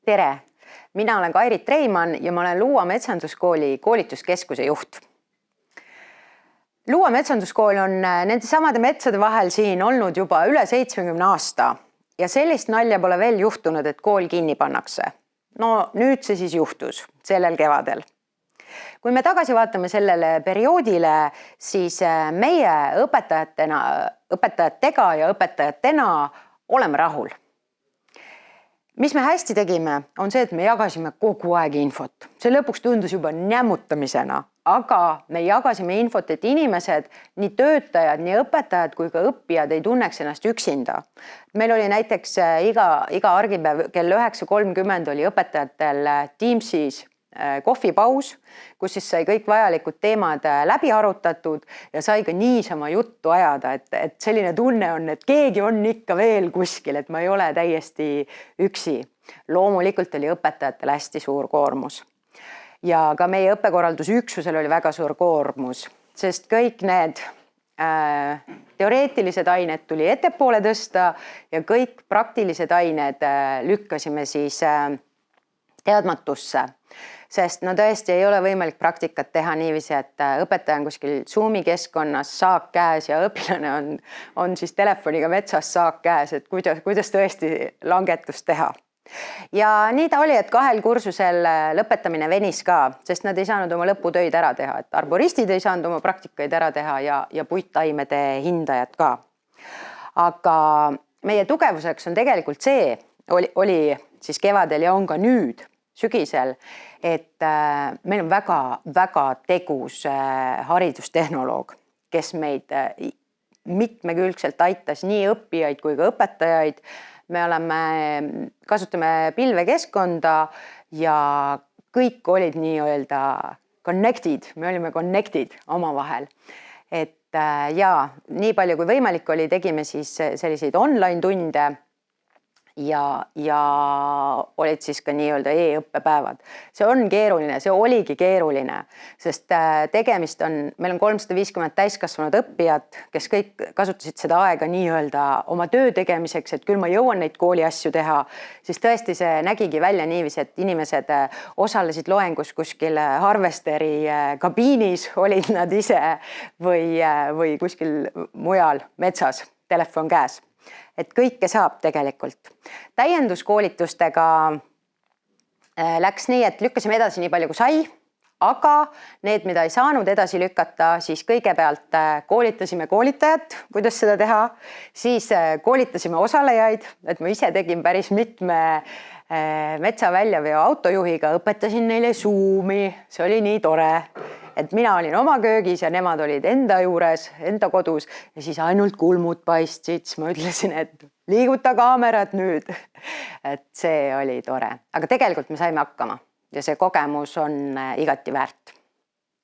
Tere! Mina olen Kairit Reimann ja ma olen Luua Metsanduskooli koolituskeskuse juht. Luua Metsanduskool on nende samade metsade vahel siin olnud juba üle 70 aasta ja sellist nalja pole veel juhtunud, et kool kinni pannakse. No nüüd see siis juhtus sellel kevadel. Kui me tagasi vaatame sellele perioodile, siis meie õpetajatega ja õpetajatena oleme rahul. Mis me hästi tegime, on see, et me jagasime kogu aeg infot. See lõpuks tundus juba nämmutamisena, aga me jagasime infot, et inimesed, nii töötajad, nii õpetajad kui ka õppijad ei tunneks ennast üksinda. Meil oli näiteks iga argipäev kell 9:30 oli õpetajatel Teamsis kohvipaus, kus siis sai kõik vajalikud teemad läbi arutatud ja sai ka niisama juttu ajada, et selline tunne on, et keegi on ikka veel kuskil, et ma ei ole täiesti üksi. Loomulikult oli õpetajatel hästi suur koormus. Ja ka meie õppekorraldusüksusel oli väga suur koormus, sest kõik need teoreetilised ained tuli ettepoole tõsta ja kõik praktilised ained lükkasime siis teadmatusse. Sest no tõesti ei ole võimalik praktikat teha niiviisi, et õpetaja on kuskil Zoomi keskkonnas saak käes ja õpilane on siis telefoniga metsas saak käes, et kuidas tõesti langetust teha. Ja nii ta oli, et 2 kursusel lõpetamine venis ka, sest nad ei saanud oma lõputöid ära teha, et arboristid ei saanud oma praktikaid ära teha ja puittaimede hindajad ka. Aga meie tugevuseks on tegelikult see, oli siis kevadel ja on ka nüüd, sügisel, et meil on väga tegus haridustehnoloog, kes meid mitmekülgselt aitas nii õppijaid kui ka õpetajaid. Me kasutame pilvekeskkonda ja kõik olid nii-öelda connected, me olime connected omavahel. Et nii palju kui võimalik oli, tegime siis selliseid online tunde ja olid siis ka nii-öelda e-õppepäevad. See on keeruline, see oligi keeruline, sest tegemist meil on 350 täiskasvanud õppijat, kes kõik kasutasid seda aega nii-öelda oma töö tegemiseks, et küll ma jõuan neid kooli asju teha, siis tõesti see nägigi välja niiviisi, et inimesed osalesid loengus kuskil Harvesteri kabiinis, olid nad ise või kuskil mujal metsas, telefon käes. Et kõike saab tegelikult. Täienduskoolitustega läks nii, et lükkasime edasi nii palju kui sai, aga need, mida ei saanud edasi lükata, siis kõigepealt koolitasime koolitajat, kuidas seda teha, siis koolitasime osalejaid, et ma ise tegin päris mitme metsaväljaveo autojuhiga, õpetasin neile Zoomi, see oli nii tore. Et mina olin oma köögis ja nemad olid enda juures, enda kodus ja siis ainult kulmud paistsid. Ma ütlesin, et liiguta kaamerat nüüd. Et see oli tore. Aga tegelikult me saime hakkama ja see kogemus on igati väärt.